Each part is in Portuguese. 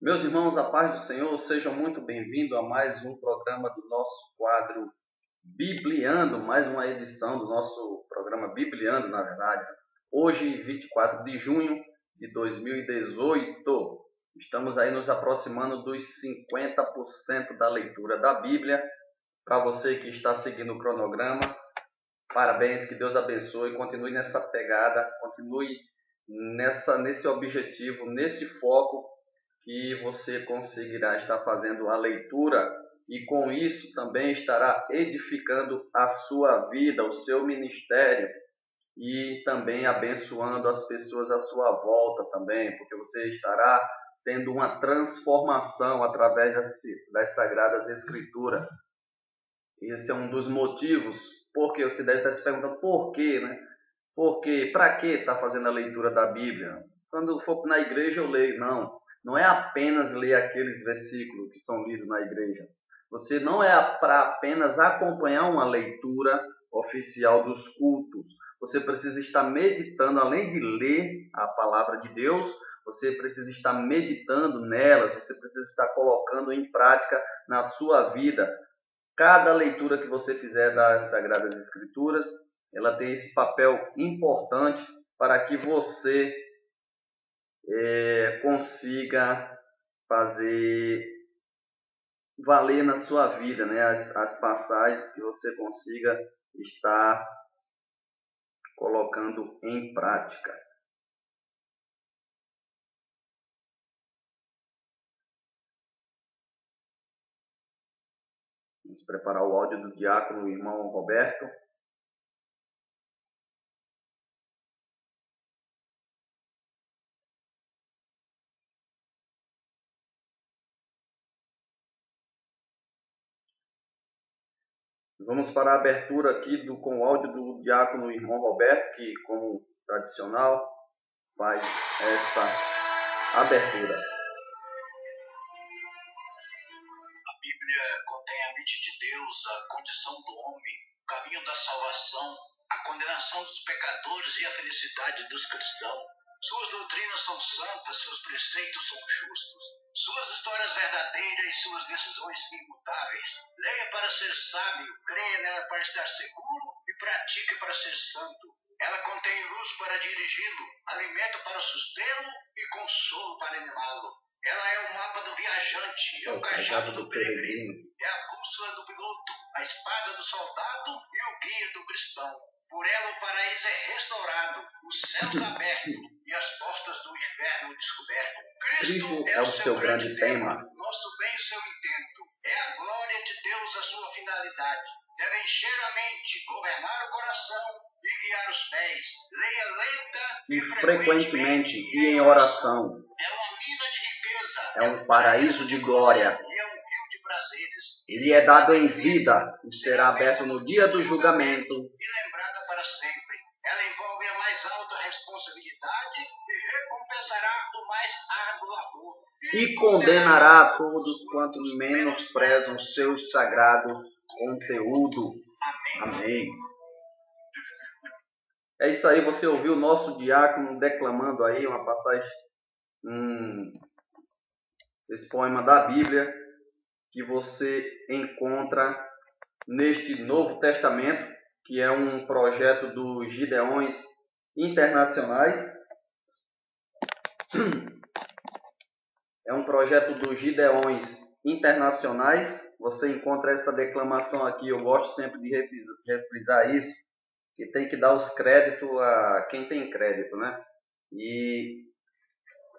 Meus irmãos, a paz do Senhor, sejam muito bem-vindos a mais um programa do nosso quadro Bibliando, mais uma edição do nosso programa Bibliando, na verdade. Hoje, 24 de junho de 2018, estamos aí nos aproximando dos 50% da leitura da Bíblia. Para você que está seguindo o cronograma, parabéns, que Deus abençoe, continue nessa pegada, continue nesse objetivo, nesse foco, que você conseguirá estar fazendo a leitura e com isso também estará edificando a sua vida, o seu ministério e também abençoando as pessoas à sua volta também, porque você estará tendo uma transformação através das Sagradas Escrituras. Esse é um dos motivos, porque você deve estar se perguntando por quê, né? Por quê? Para que está fazendo a leitura da Bíblia? Quando for na igreja eu leio, não. Não é apenas ler aqueles versículos que são lidos na igreja. Você não é para apenas acompanhar uma leitura oficial dos cultos. Você precisa estar meditando, além de ler a palavra de Deus, você precisa estar meditando nelas, você precisa estar colocando em prática na sua vida. Cada leitura que você fizer das Sagradas Escrituras, ela tem esse papel importante para que você consiga fazer valer na sua vida, né? As passagens que você consiga estar colocando em prática. Vamos preparar o áudio do diácono, irmão Roberto. Vamos para a abertura aqui com o áudio do diácono irmão Roberto, que, como tradicional, faz essa abertura. A Bíblia contém a mente de Deus, a condição do homem, o caminho da salvação, a condenação dos pecadores e a felicidade dos cristãos. Suas doutrinas são santas, seus preceitos são justos, suas histórias verdadeiras e suas decisões imutáveis. Leia para ser sábio, creia nela para estar seguro e pratique para ser santo. Ela contém luz para dirigi-lo, alimento para sustê-lo e consolo para animá-lo. Ela é o mapa do viajante, é o cajado do peregrino, é a bússola do piloto, a espada do soldado e o guia do cristão. Por ela o paraíso é restaurado, os céus abertos e as portas do inferno descoberto. Cristo é o seu grande tema, nosso bem e seu intento. É a glória de Deus a sua finalidade. Deve encher a mente, governar o coração e guiar os pés. Leia lenta e frequentemente e em oração. É uma mina de riqueza. É um paraíso de glória. E é um rio de prazeres. Ele é dado em vida e será aberto no dia do julgamento. E lembrada para sempre. Ela envolve a mais alta responsabilidade e recompensará o mais árduo labor. E condenará a todos quantos menosprezam seus sagrados conteúdo. Amém. É isso aí, você ouviu o nosso diácono declamando aí uma passagem, esse poema da Bíblia, que você encontra neste Novo Testamento, que é um projeto dos Gideões Internacionais. É um projeto dos Gideões Internacionais. Você encontra essa declamação aqui, eu gosto sempre de reprisar isso, que tem que dar os créditos a quem tem crédito, né? E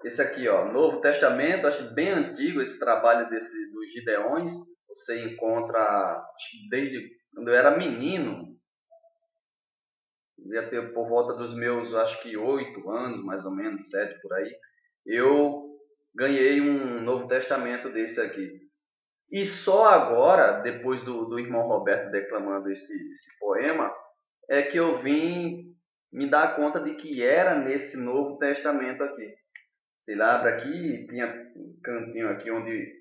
esse aqui, ó, Novo Testamento, acho bem antigo esse trabalho dos Gideões. Você encontra desde quando eu era menino, devia ter por volta dos meus, acho que 8 anos, mais ou menos, 7 por aí, eu ganhei um Novo Testamento desse aqui. E só agora, depois do irmão Roberto declamando esse poema, é que eu vim me dar conta de que era nesse Novo Testamento aqui. Você abre aqui, tinha um cantinho aqui onde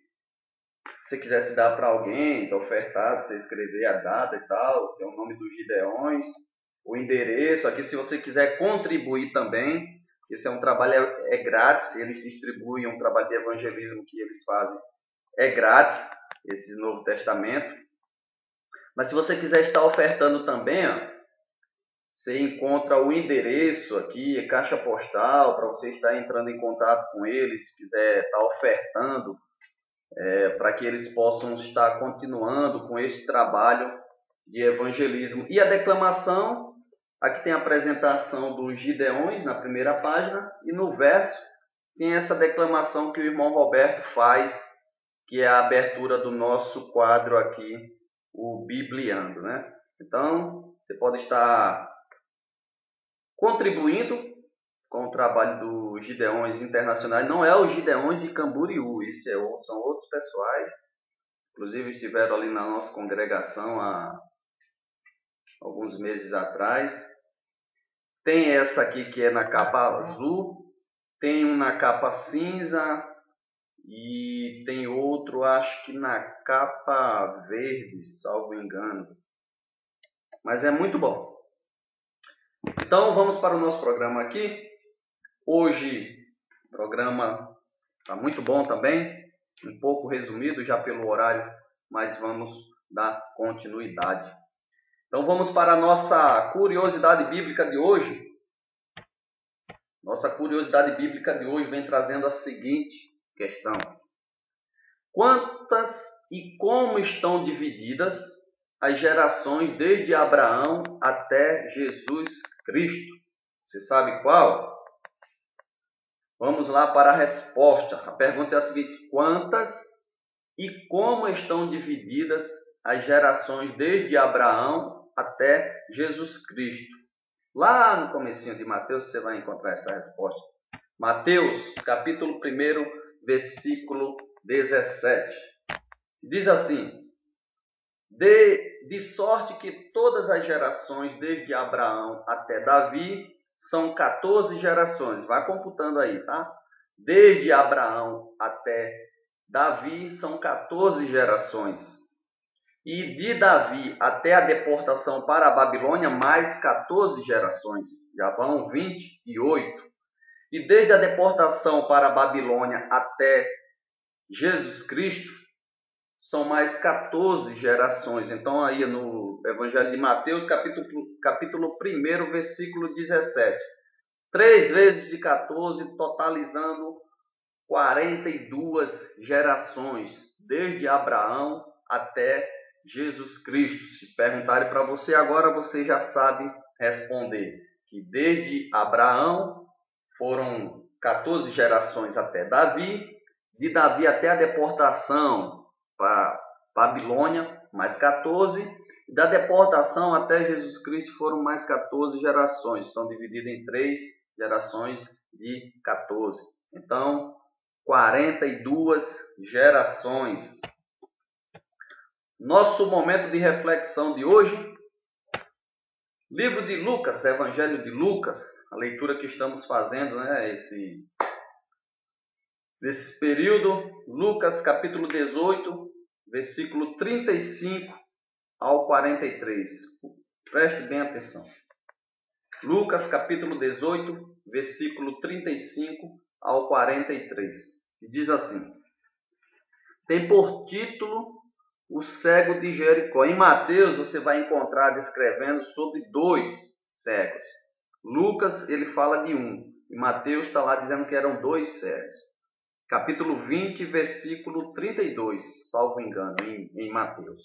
você quisesse dar para alguém, tá ofertado, você escrever a data e tal, tem o nome dos Gideões, o endereço, aqui se você quiser contribuir também, esse é um trabalho, é grátis, eles distribuem um trabalho de evangelismo que eles fazem, é grátis, esse Novo Testamento. Mas se você quiser estar ofertando também, ó, você encontra o endereço aqui, caixa postal, para você estar entrando em contato com eles, se quiser estar ofertando, para que eles possam estar continuando com este trabalho de evangelismo. E a declamação, aqui tem a apresentação dos Gideões na primeira página, e no verso tem essa declamação que o irmão Roberto faz, que é a abertura do nosso quadro aqui, o Bibliando, né? Então, você pode estar contribuindo com o trabalho dos Gideões Internacionais. Não é o Gideões de Camboriú, isso são outros pessoais. Inclusive estiveram ali na nossa congregação há alguns meses atrás. Tem essa aqui que é na capa azul, tem um na capa cinza e tem outro, acho que na capa verde, salvo engano. Mas é muito bom. Então vamos para o nosso programa aqui. Hoje o programa está muito bom também, um pouco resumido já pelo horário, mas vamos dar continuidade. Então vamos para a nossa curiosidade bíblica de hoje. Nossa curiosidade bíblica de hoje vem trazendo a seguinte questão: quantas e como estão divididas as gerações desde Abraão até Jesus Cristo? Você sabe qual? Vamos lá para a resposta. A pergunta é a seguinte: quantas e como estão divididas as gerações desde Abraão até Jesus Cristo? Lá no comecinho de Mateus você vai encontrar essa resposta. Mateus, capítulo 1, versículo 17. Diz assim: de sorte que todas as gerações desde Abraão até Davi são 14 gerações. Vai computando aí, tá? Desde Abraão até Davi são 14 gerações. E de Davi até a deportação para a Babilônia, mais 14 gerações. Já vão 28. E desde a deportação para a Babilônia até Jesus Cristo, são mais 14 gerações. Então aí no Evangelho de Mateus, capítulo 1, versículo 17. 3 vezes de 14, totalizando 42 gerações, desde Abraão até Jesus Cristo. Se perguntarem para você agora, você já sabe responder que desde Abraão foram 14 gerações até Davi, de Davi até a deportação para Babilônia, mais 14, e da deportação até Jesus Cristo foram mais 14 gerações. Estão divididas em 3 gerações de 14. Então, 42 gerações. Nosso momento de reflexão de hoje, livro de Lucas, Evangelho de Lucas, a leitura que estamos fazendo, né, nesse período, Lucas capítulo 18, versículo 35 ao 43. Preste bem atenção. Lucas capítulo 18, versículo 35 ao 43. E diz assim: tem por título o cego de Jericó. Em Mateus você vai encontrar descrevendo sobre 2 cegos. Lucas ele fala de um. E Mateus está lá dizendo que eram 2 cegos. Capítulo 20, versículo 32, salvo engano, em Mateus.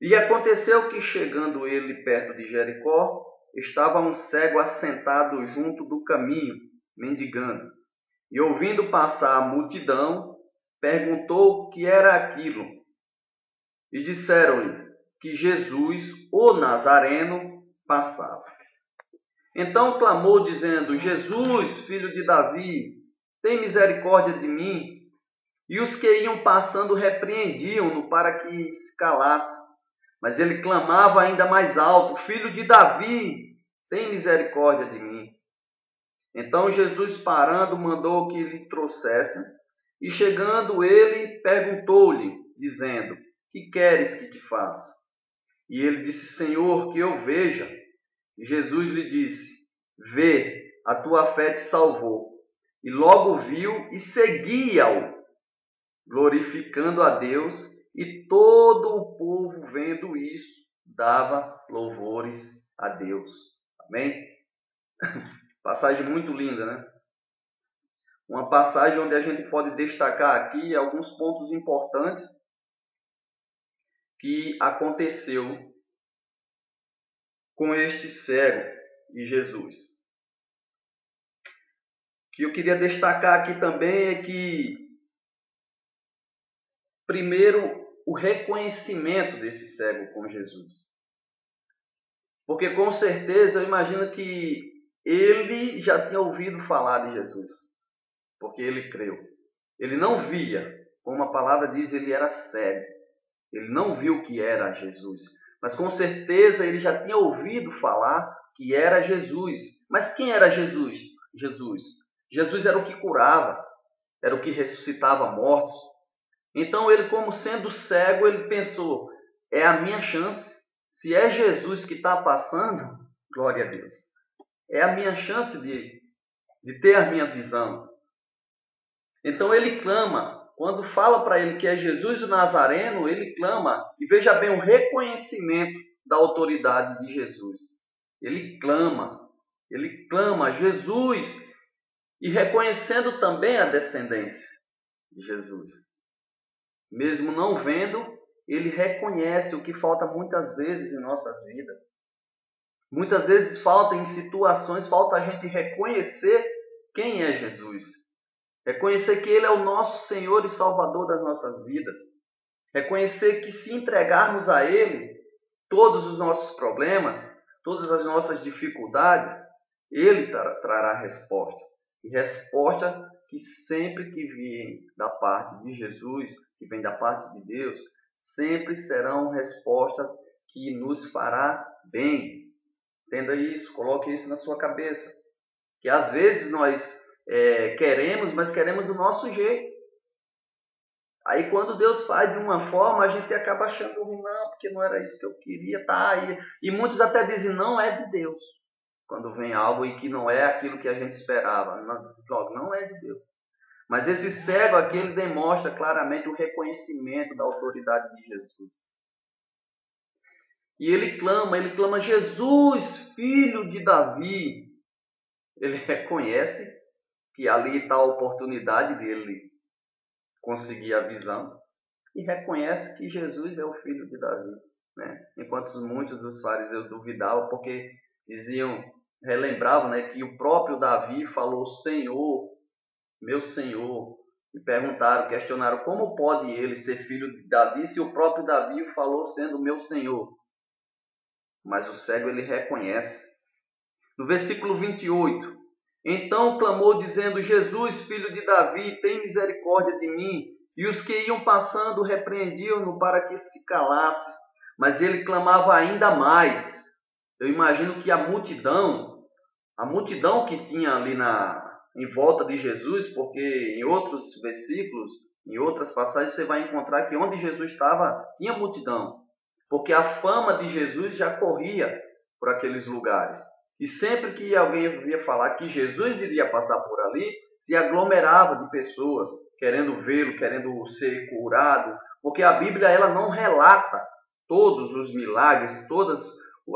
E aconteceu que, chegando ele perto de Jericó, estava um cego assentado junto do caminho, mendigando. E ouvindo passar a multidão, perguntou o que era aquilo. E disseram-lhe que Jesus, o Nazareno, passava. Então clamou, dizendo: Jesus, filho de Davi, tem misericórdia de mim. E os que iam passando repreendiam-no para que se calasse. Mas ele clamava ainda mais alto: Filho de Davi, tem misericórdia de mim. Então Jesus, parando, mandou que lhe trouxessem. E chegando ele, perguntou-lhe, dizendo: Que queres que te faça? E ele disse: Senhor, que eu veja. E Jesus lhe disse: Vê, a tua fé te salvou. E logo viu e seguia-o, glorificando a Deus, e todo o povo, vendo isso, dava louvores a Deus. Amém? Passagem muito linda, né? Uma passagem onde a gente pode destacar aqui alguns pontos importantes que aconteceu com este cego e Jesus. O que eu queria destacar aqui também é que, primeiro, o reconhecimento desse cego com Jesus. Porque com certeza eu imagino que ele já tinha ouvido falar de Jesus, porque ele creu. Ele não via, como a palavra diz, ele era cego. Ele não viu o que era Jesus, mas com certeza ele já tinha ouvido falar que era Jesus. Mas quem era Jesus? Jesus era o que curava, era o que ressuscitava mortos. Então ele, como sendo cego, ele pensou: é a minha chance. Se é Jesus que está passando, glória a Deus. É a minha chance de ter a minha visão. Então ele clama. Quando fala para ele que é Jesus o Nazareno, ele clama. E veja bem o reconhecimento da autoridade de Jesus. Ele clama Jesus, e reconhecendo também a descendência de Jesus. Mesmo não vendo, ele reconhece o que falta muitas vezes em nossas vidas. Muitas vezes falta em situações, falta a gente reconhecer quem é Jesus. Reconhecer que Ele é o nosso Senhor e Salvador das nossas vidas. Reconhecer que se entregarmos a Ele todos os nossos problemas, todas as nossas dificuldades, Ele trará resposta. E resposta que sempre que vem da parte de Jesus, que vem da parte de Deus, sempre serão respostas que nos fará bem. Entenda isso, coloque isso na sua cabeça. Que às vezes nós queremos, mas queremos do nosso jeito. Aí quando Deus faz de uma forma, a gente acaba achando ruim, não, porque não era isso que eu queria, tá? E muitos até dizem, não é de Deus. Quando vem algo e que não é aquilo que a gente esperava. Não é de Deus. Mas esse cego aqui, ele demonstra claramente o reconhecimento da autoridade de Jesus. E ele clama, Jesus, filho de Davi. Ele reconhece que ali está a oportunidade dele conseguir a visão e reconhece que Jesus é o filho de Davi, né? Enquanto muitos dos fariseus duvidavam, porque relembravam, né, que o próprio Davi falou Senhor, meu Senhor, e questionaram como pode ele ser filho de Davi se o próprio Davi o falou sendo meu Senhor. Mas o cego ele reconhece. No versículo 28, então clamou dizendo, Jesus, filho de Davi, tem misericórdia de mim. E os que iam passando repreendiam-no para que se calasse. Mas ele clamava ainda mais. Eu imagino que a multidão que tinha ali em volta de Jesus, porque em outros versículos, em outras passagens, você vai encontrar que onde Jesus estava, tinha multidão. Porque a fama de Jesus já corria por aqueles lugares. E sempre que alguém via falar que Jesus iria passar por ali, se aglomerava de pessoas querendo vê-lo, querendo ser curado. Porque a Bíblia ela não relata todos os milagres, todas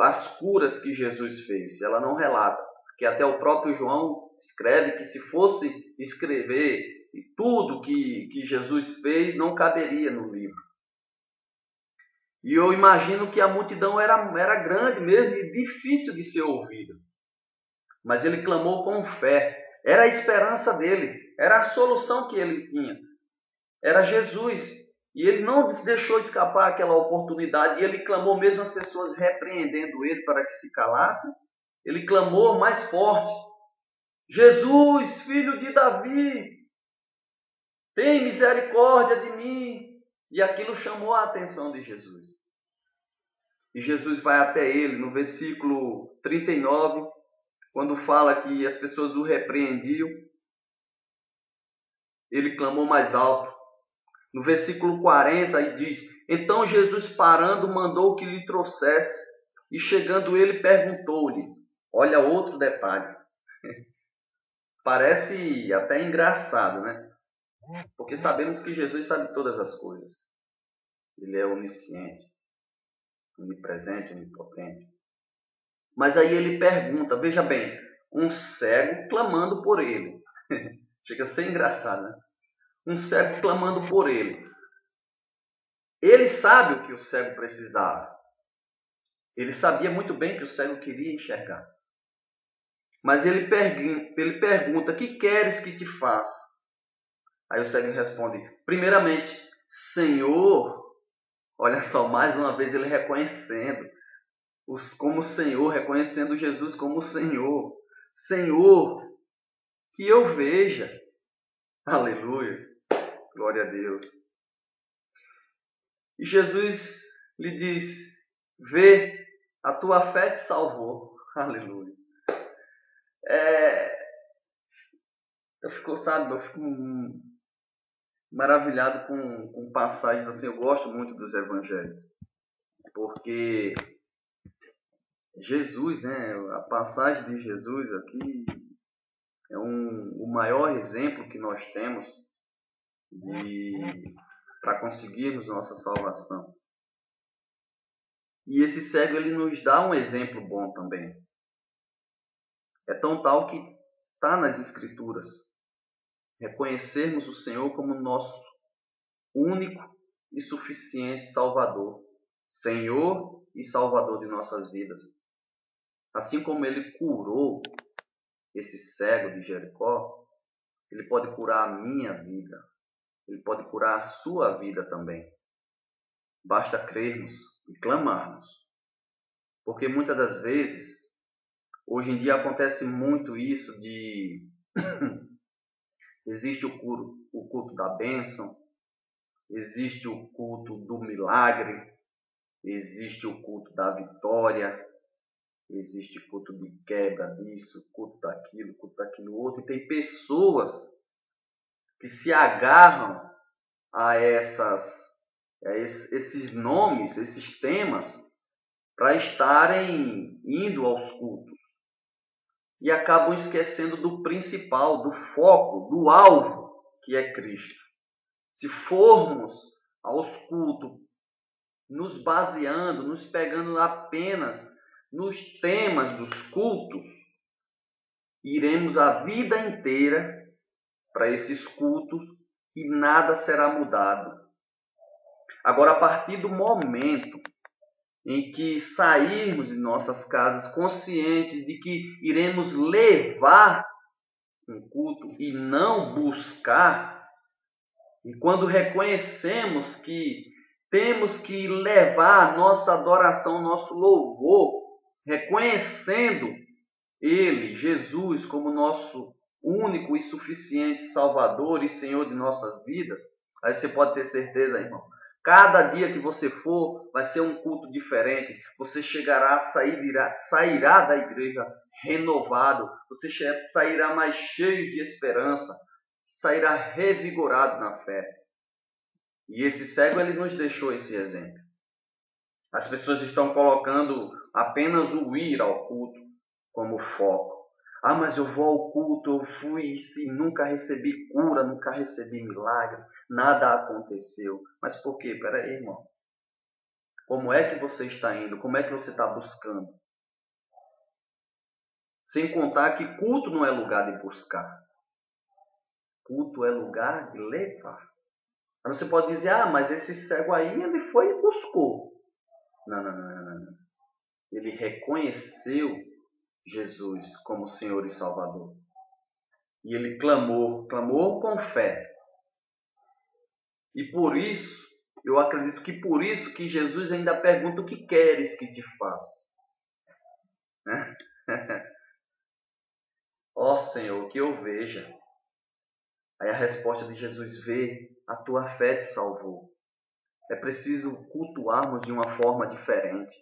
as curas que Jesus fez. Ela não relata. Porque até o próprio João escreve que se fosse escrever tudo que Jesus fez, não caberia no livro. E eu imagino que a multidão era grande mesmo e difícil de ser ouvida. Mas ele clamou com fé. Era a esperança dele. Era a solução que ele tinha. Era Jesus. E ele não deixou escapar aquela oportunidade. E ele clamou mesmo as pessoas repreendendo ele para que se calassem. Ele clamou mais forte. Jesus, filho de Davi. tem misericórdia de mim. E aquilo chamou a atenção de Jesus. E Jesus vai até ele no versículo 39, quando fala que as pessoas o repreendiam, ele clamou mais alto. No versículo 40, e diz: então Jesus, parando, mandou que lhe trouxesse, e chegando ele, perguntou-lhe. Olha outro detalhe. Parece até engraçado, né? Porque sabemos que Jesus sabe todas as coisas. Ele é onisciente, onipresente, onipotente. Mas aí ele pergunta, veja bem, um cego clamando por ele. Chega a ser engraçado, né? Um cego clamando por ele. Ele sabe o que o cego precisava. Ele sabia muito bem que o cego queria enxergar. Mas ele pergunta, que queres que te faça? Aí o cego responde, primeiramente, Senhor. Olha só, mais uma vez ele reconhecendo como Senhor, reconhecendo Jesus como Senhor. Senhor, que eu veja. Aleluia, glória a Deus. E Jesus lhe diz, vê, a tua fé te salvou. Aleluia. Eu fico maravilhado com passagens assim. Eu gosto muito dos evangelhos, porque Jesus, né, a passagem de Jesus aqui é o maior exemplo que nós temos para conseguirmos nossa salvação. E esse cego, ele nos dá um exemplo bom também. É tão tal que está nas Escrituras. Reconhecermos o Senhor como nosso único e suficiente Salvador. Senhor e Salvador de nossas vidas. Assim como ele curou esse cego de Jericó, ele pode curar a minha vida. Ele pode curar a sua vida também. Basta crermos e clamarmos. Porque muitas das vezes, hoje em dia acontece muito isso de... existe o culto da bênção, existe o culto do milagre, existe o culto da vitória, existe o culto de quebra disso, culto daquilo outro. E tem pessoas que se agarram a esses nomes, esses temas, para estarem indo aos cultos. E acabam esquecendo do principal, do foco, do alvo, que é Cristo. Se formos aos cultos, nos baseando, nos pegando apenas nos temas dos cultos, iremos a vida inteira para esses cultos e nada será mudado. Agora, a partir do momento em que sairmos de nossas casas conscientes de que iremos levar um culto e não buscar, e quando reconhecemos que temos que levar a nossa adoração, nosso louvor, reconhecendo Ele, Jesus, como nosso único e suficiente Salvador e Senhor de nossas vidas, aí você pode ter certeza, irmão, cada dia que você for, vai ser um culto diferente. Você sairá da igreja renovado. Você sairá mais cheio de esperança. Sairá revigorado na fé. E esse cego, ele nos deixou esse exemplo. As pessoas estão colocando apenas o ir ao culto como foco. Ah, mas eu vou ao culto, eu fui e nunca recebi cura, nunca recebi milagre, nada aconteceu. Mas por quê? Peraí, irmão. Como é que você está indo? Como é que você está buscando? Sem contar que culto não é lugar de buscar. Culto é lugar de levar. Aí você pode dizer, ah, mas esse cego aí, ele foi e buscou. Não. Ele reconheceu Jesus como Senhor e Salvador. E ele clamou com fé. E por isso, eu acredito que por isso que Jesus ainda pergunta o que queres que te faça. Ó Senhor, que eu veja. Aí a resposta de Jesus: vê, a tua fé te salvou. É preciso cultuarmos de uma forma diferente.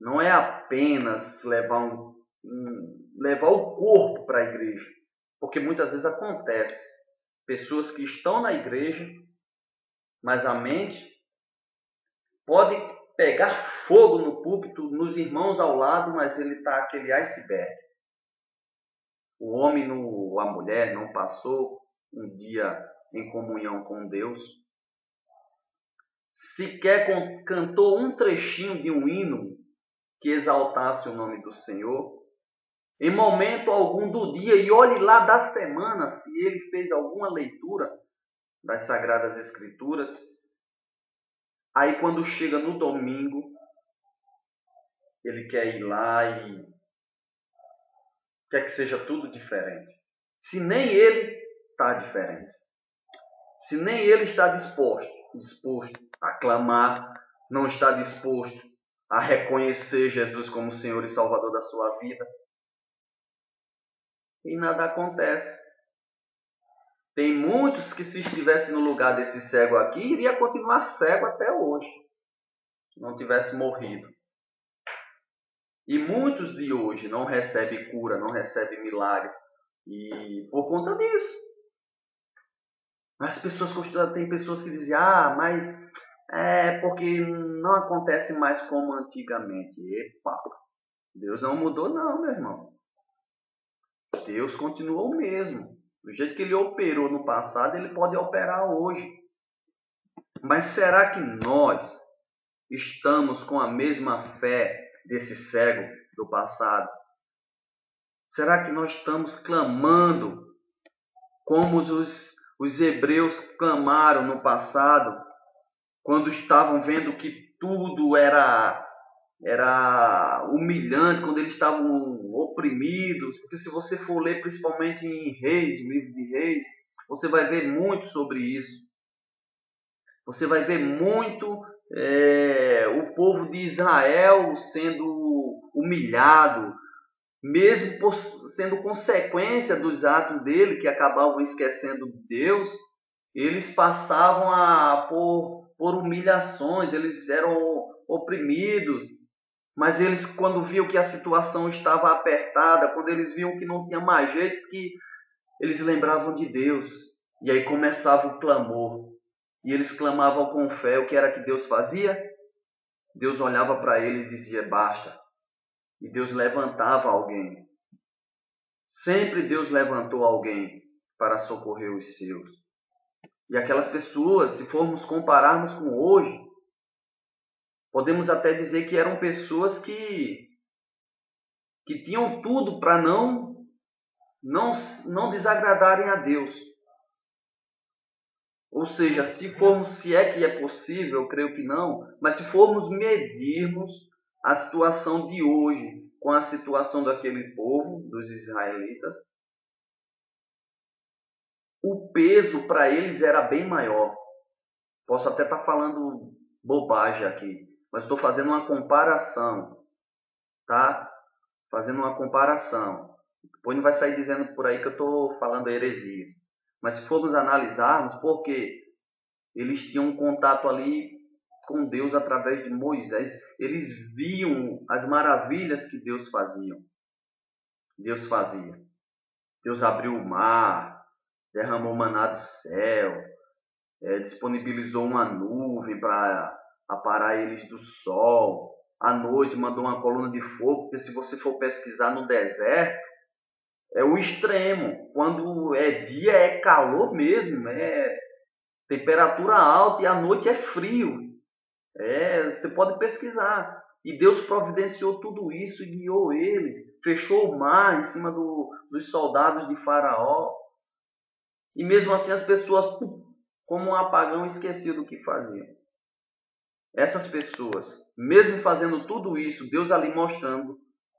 Não é apenas levar o corpo para a igreja, porque muitas vezes acontece pessoas que estão na igreja, mas a mente pode pegar fogo no púlpito, nos irmãos ao lado, mas ele está aquele iceberg. O homem, a mulher não passou um dia em comunhão com Deus, sequer cantou um trechinho de um hino que exaltasse o nome do Senhor, em momento algum do dia, e olhe lá da semana se ele fez alguma leitura das Sagradas Escrituras. Aí quando chega no domingo, ele quer ir lá e quer que seja tudo diferente. Se nem ele está diferente, se nem ele está disposto a clamar, não está disposto a reconhecer Jesus como Senhor e Salvador da sua vida, e nada acontece. Tem muitos que, se estivesse no lugar desse cego aqui, iria continuar cego até hoje, se não tivesse morrido. E muitos de hoje não recebem cura, não recebem milagre, e por conta disso. Tem pessoas que dizem: mas é porque não acontece mais como antigamente. Epa, Deus não mudou não, meu irmão. Deus continua o mesmo. Do jeito que ele operou no passado, ele pode operar hoje. Mas será que nós estamos com a mesma fé desse cego do passado? Será que nós estamos clamando como os hebreus clamaram no passado, quando estavam vendo que tudo era humilhante, quando eles estavam oprimidos? Porque se você for ler principalmente em Reis, o livro de Reis, você vai ver muito sobre isso. Você vai ver muito o povo de Israel sendo humilhado, mesmo sendo consequência dos atos dele, que acabavam esquecendo Deus. Eles passavam por humilhações, eles eram oprimidos, mas eles, quando viam que a situação estava apertada, quando eles viam que não tinha mais jeito, que eles lembravam de Deus, e aí começava o clamor, e eles clamavam com fé. O que era que Deus fazia? Deus olhava para ele e dizia: basta, e Deus levantava alguém. Sempre Deus levantou alguém para socorrer os seus. E aquelas pessoas, se formos compararmos com hoje, podemos até dizer que eram pessoas que tinham tudo para não desagradarem a Deus. Ou seja, se é que é possível, eu creio que não, mas se formos medirmos a situação de hoje com a situação daquele povo, dos israelitas, o peso para eles era bem maior. Posso até estar falando bobagem aqui, mas estou fazendo uma comparação, tá? Fazendo uma comparação. Depois não vai sair dizendo por aí que eu estou falando heresias. Mas se formos analisarmos, porque eles tinham um contato ali com Deus através de Moisés, eles viam as maravilhas que Deus fazia. Deus abriu o mar, derramou maná do céu, disponibilizou uma nuvem para aparar eles do sol. À noite mandou uma coluna de fogo, porque se você for pesquisar no deserto, é o extremo. Quando é dia é calor mesmo, é temperatura alta, e à noite é frio. Você pode pesquisar. E Deus providenciou tudo isso e guiou eles. Fechou o mar em cima dos soldados de Faraó. E mesmo assim as pessoas, como um apagão, esqueciam do que faziam. Essas pessoas, mesmo fazendo tudo isso, Deus ali mostrando,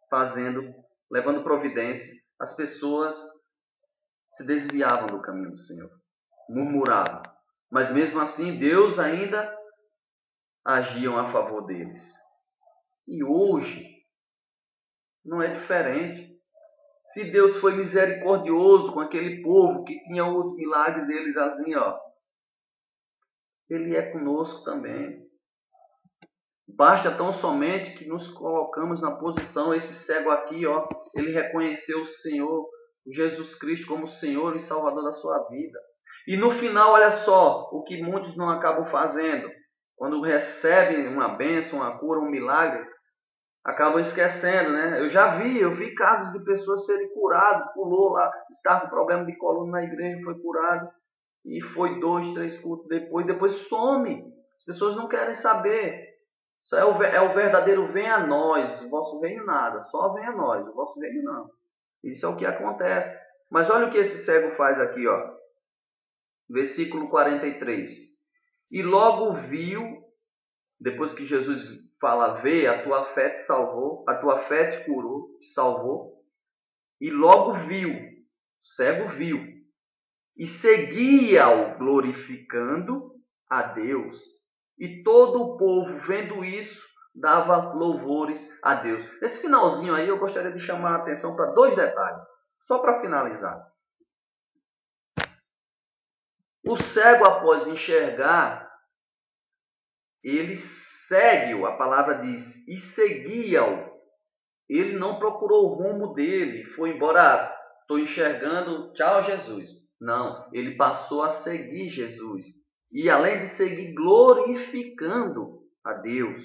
fazendo, levando providência, as pessoas se desviavam do caminho do Senhor, murmuravam. Mas mesmo assim, Deus ainda agiam a favor deles. E hoje não é diferente. Se Deus foi misericordioso com aquele povo que tinha os milagres deles assim, ó, Ele é conosco também. Basta tão somente que nos colocamos na posição, esse cego aqui, ó, ele reconheceu o Senhor, Jesus Cristo, como Senhor e Salvador da sua vida. E no final, olha só, o que muitos não acabam fazendo. Quando recebem uma bênção, uma cura, um milagre, acabam esquecendo, né? Eu vi casos de pessoas serem curadas, pulou lá, estava com problema de coluna na igreja, foi curado, e foi 2, 3 cultos depois some. As pessoas não querem saber. Isso é o verdadeiro venha a nós, o vosso reino nada, só venha a nós, o vosso reino não. Isso é o que acontece. Mas olha o que esse cego faz aqui, ó. Versículo 43. E logo viu, depois que Jesus fala, vê, a tua fé te salvou, a tua fé te curou, te salvou. E logo viu, o cego viu, e seguia-o glorificando a Deus. E todo o povo, vendo isso, dava louvores a Deus. Nesse finalzinho aí, eu gostaria de chamar a atenção para 2 detalhes, só para finalizar. O cego, após enxergar, ele segue-o, a palavra diz, e seguia-o. Ele não procurou o rumo dele, foi embora, estou enxergando, tchau Jesus. Não, ele passou a seguir Jesus. E além de seguir, glorificando a Deus.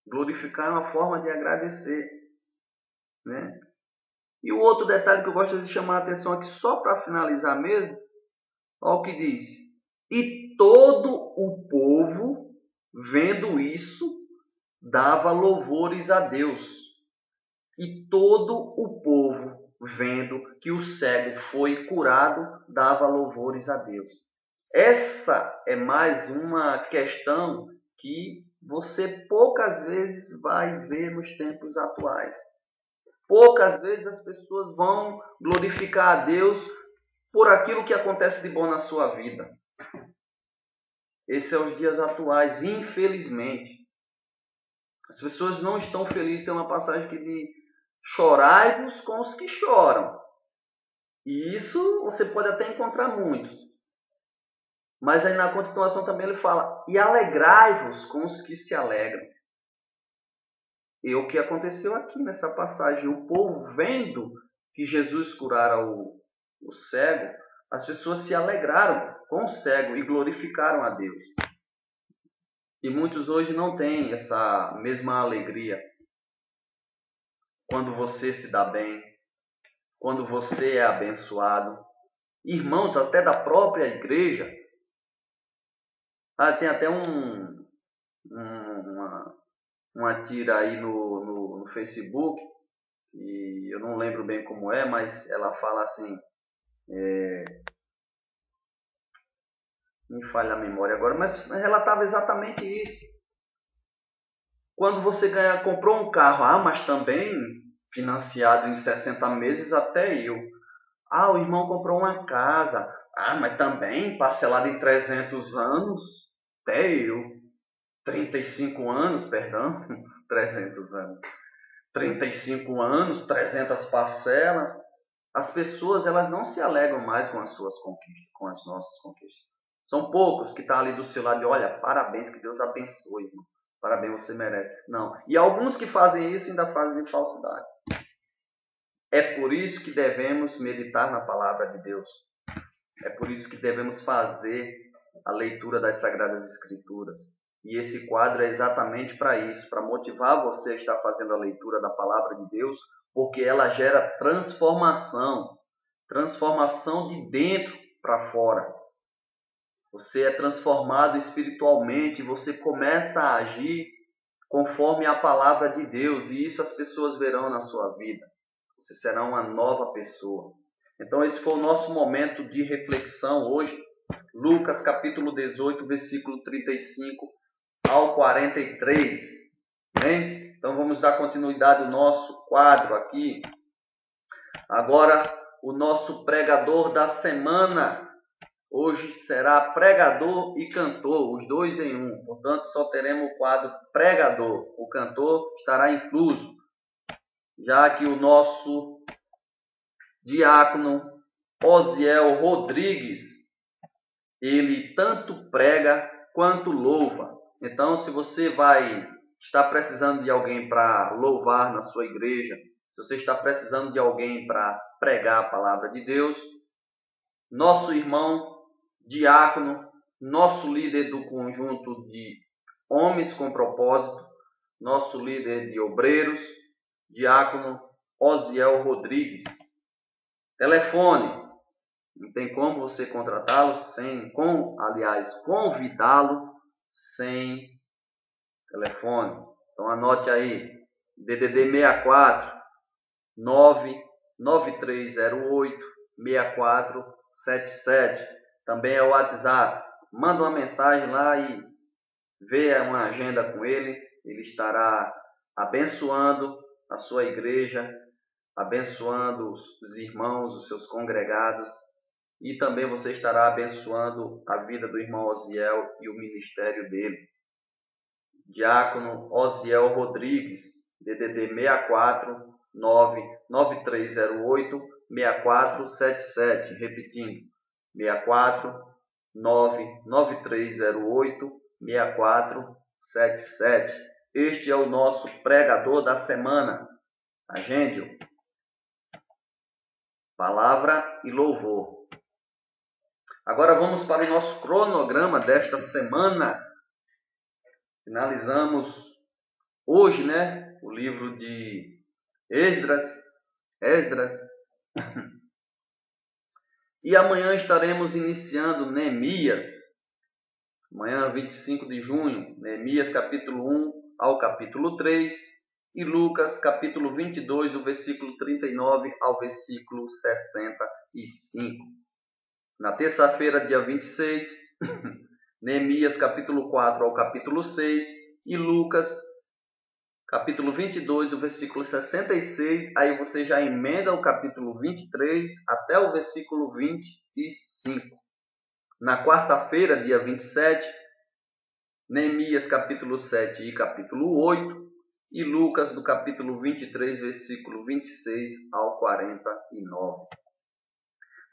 Glorificar é uma forma de agradecer, né? E o outro detalhe que eu gosto de chamar a atenção aqui, só para finalizar mesmo, olha o que diz. E todo o povo, vendo isso, dava louvores a Deus. E todo o povo, vendo que o cego foi curado, dava louvores a Deus. Essa é mais uma questão que você poucas vezes vai ver nos tempos atuais. Poucas vezes as pessoas vão glorificar a Deus por aquilo que acontece de bom na sua vida. Esses são os dias atuais, infelizmente. As pessoas não estão felizes. Tem uma passagem que diz: chorai-vos com os que choram. E isso você pode até encontrar muitos. Mas aí na continuação também ele fala: e alegrai-vos com os que se alegram. E o que aconteceu aqui nessa passagem, o povo vendo que Jesus curara o cego, as pessoas se alegraram com o cego e glorificaram a Deus. E muitos hoje não têm essa mesma alegria. Quando você se dá bem, quando você é abençoado, irmãos até da própria igreja. Tem até uma tira aí no Facebook, e eu não lembro bem como é, mas ela fala assim, me falha a memória agora, mas relatava exatamente isso. Quando você comprou um carro, mas também financiado em 60 meses, até eu. O irmão comprou uma casa, mas também parcelado em 300 anos, até eu. 35 anos, perdão, 300 anos. 35 anos, 300 parcelas. As pessoas, elas não se alegram mais com as suas conquistas, com as nossas conquistas. São poucos que estão ali do seu lado e olha, parabéns, que Deus abençoe, irmão. Parabéns, você merece. Não. E alguns que fazem isso ainda fazem de falsidade. É por isso que devemos meditar na palavra de Deus. É por isso que devemos fazer a leitura das Sagradas Escrituras. E esse quadro é exatamente para isso, para motivar você a estar fazendo a leitura da palavra de Deus, porque ela gera transformação. Transformação de dentro para fora. Você é transformado espiritualmente, você começa a agir conforme a palavra de Deus, e isso as pessoas verão na sua vida. Você será uma nova pessoa. Então esse foi o nosso momento de reflexão hoje. Lucas capítulo 18, versículo 35 ao 43. Bem? Então vamos dar continuidade ao nosso quadro aqui. Agora o nosso pregador da semana. Hoje será pregador e cantor, os dois em um. Portanto, só teremos o quadro pregador. O cantor estará incluso. Já que o nosso diácono Osiel Rodrigues. Ele tanto prega quanto louva. Então, se você vai estar precisando de alguém para louvar na sua igreja, se você está precisando de alguém para pregar a palavra de Deus, nosso irmão diácono, nosso líder do conjunto de Homens com Propósito, nosso líder de obreiros, diácono Osiel Rodrigues. Telefone. Não tem como você contratá-lo convidá-lo sem telefone. Então anote aí, DDD 64 99308 6477. Também é o WhatsApp. Manda uma mensagem lá e vê uma agenda com ele. Ele estará abençoando a sua igreja, abençoando os irmãos, os seus congregados. E também você estará abençoando a vida do irmão Osiel e o ministério dele. Diácono Osiel Rodrigues, DDD 64 99308 6477. Repetindo, 64 99308 6477. Este é o nosso pregador da semana. Agende-o. Palavra e louvor. Agora vamos para o nosso cronograma desta semana. Finalizamos hoje, o livro de Esdras. E amanhã estaremos iniciando Neemias. Amanhã, 25 de junho, Neemias capítulo 1 ao capítulo 3 e Lucas capítulo 22, do versículo 39 ao versículo 65. Na terça-feira, dia 26, Neemias capítulo 4 ao capítulo 6 e Lucas capítulo 22, do versículo 66. Aí você já emenda o capítulo 23 até o versículo 25. Na quarta-feira, dia 27, Neemias capítulo 7 e capítulo 8 e Lucas do capítulo 23, versículo 26 ao 49.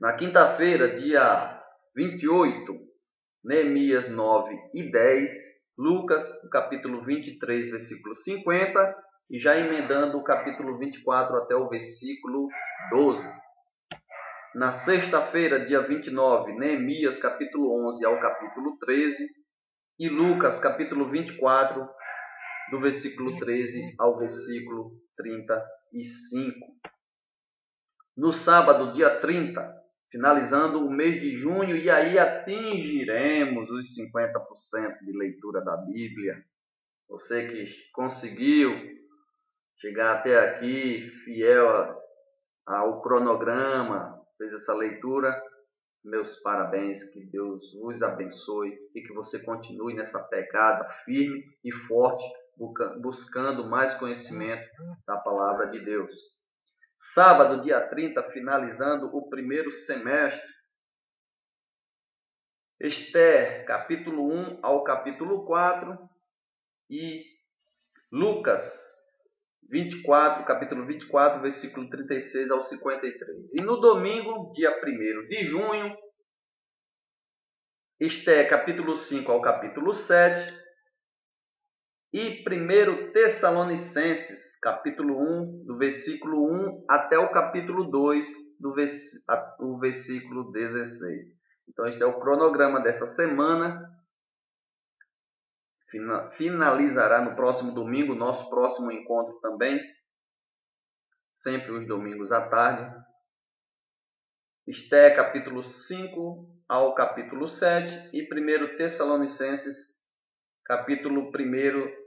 Na quinta-feira, dia 28, Neemias 9 e 10, Lucas, capítulo 23, versículo 50, e já emendando o capítulo 24 até o versículo 12. Na sexta-feira, dia 29, Neemias, capítulo 11 ao capítulo 13, e Lucas, capítulo 24, do versículo 13 ao versículo 35. No sábado, dia 30, finalizando o mês de junho, e aí atingiremos os 50% de leitura da Bíblia. Você que conseguiu chegar até aqui, fiel ao cronograma, fez essa leitura, meus parabéns, que Deus vos abençoe e que você continue nessa pegada firme e forte, buscando mais conhecimento da palavra de Deus. Sábado, dia 30, finalizando o primeiro semestre. Esther, capítulo 1 ao capítulo 4 e Lucas, 24, capítulo 24, versículo 36 ao 53. E no domingo, dia 1º de junho, Esther, capítulo 5 ao capítulo 7 e 1 Tessalonicenses, capítulo 1, do versículo 1 até o capítulo 2, do versículo 16. Então, este é o cronograma desta semana. Finalizará no próximo domingo, nosso próximo encontro também, sempre os domingos à tarde. Esther, capítulo 5 ao capítulo 7 e 1 Tessalonicenses, capítulo 1,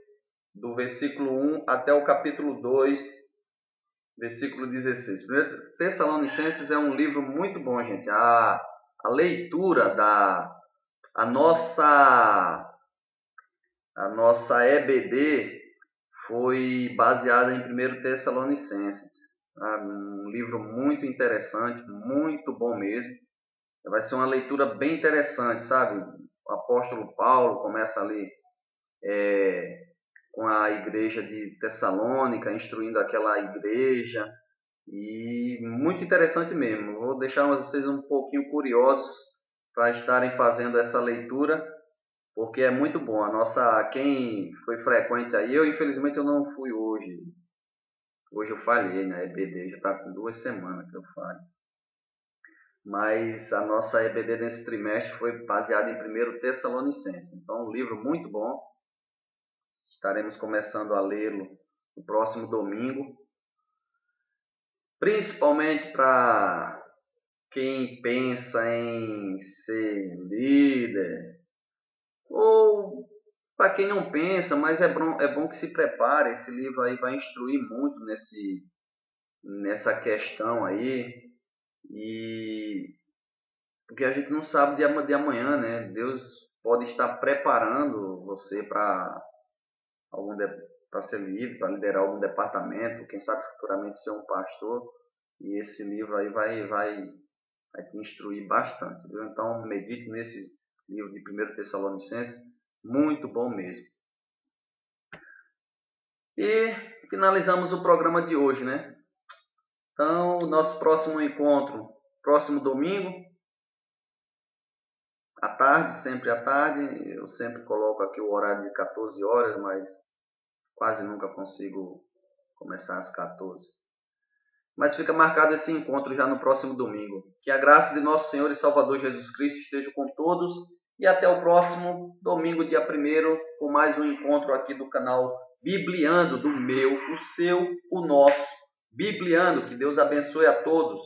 do versículo 1 até o capítulo 2, versículo 16. 1 Tessalonicenses é um livro muito bom, gente. A leitura a nossa EBD foi baseada em 1 Tessalonicenses. Um livro muito interessante, muito bom mesmo. Vai ser uma leitura bem interessante, sabe? O apóstolo Paulo começa ali com a igreja de Tessalônica, instruindo aquela igreja, E muito interessante mesmo. Vou deixar vocês um pouquinho curiosos para estarem fazendo essa leitura, porque é muito bom. Quem foi frequente aí, infelizmente eu não fui hoje. Hoje eu falhei, né? EBD já está com 2 semanas que eu falho. Mas a nossa EBD nesse trimestre foi baseada em 1 Tessalonicenses. Então, um livro muito bom. Estaremos começando a lê-lo no próximo domingo. Principalmente para quem pensa em ser líder, ou para quem não pensa, mas é bom que se prepare. Esse livro aí vai instruir muito nessa questão aí, e porque a gente não sabe de amanhã, né? Deus pode estar preparando você para ser líder, para liderar algum departamento, quem sabe futuramente ser um pastor, e esse livro aí vai te instruir bastante, viu? Então medite nesse livro de 1 Tessalonicenses, muito bom mesmo. E finalizamos o programa de hoje, né? Então, o nosso próximo encontro, próximo domingo, à tarde, sempre à tarde. Eu sempre coloco aqui o horário de 14 horas, mas quase nunca consigo começar às 14. Mas fica marcado esse encontro já no próximo domingo. Que a graça de nosso Senhor e Salvador Jesus Cristo esteja com todos. E até o próximo domingo, dia 1º, com mais um encontro aqui do canal Bibliando, do meu, o seu, o nosso. Bibliando, que Deus abençoe a todos.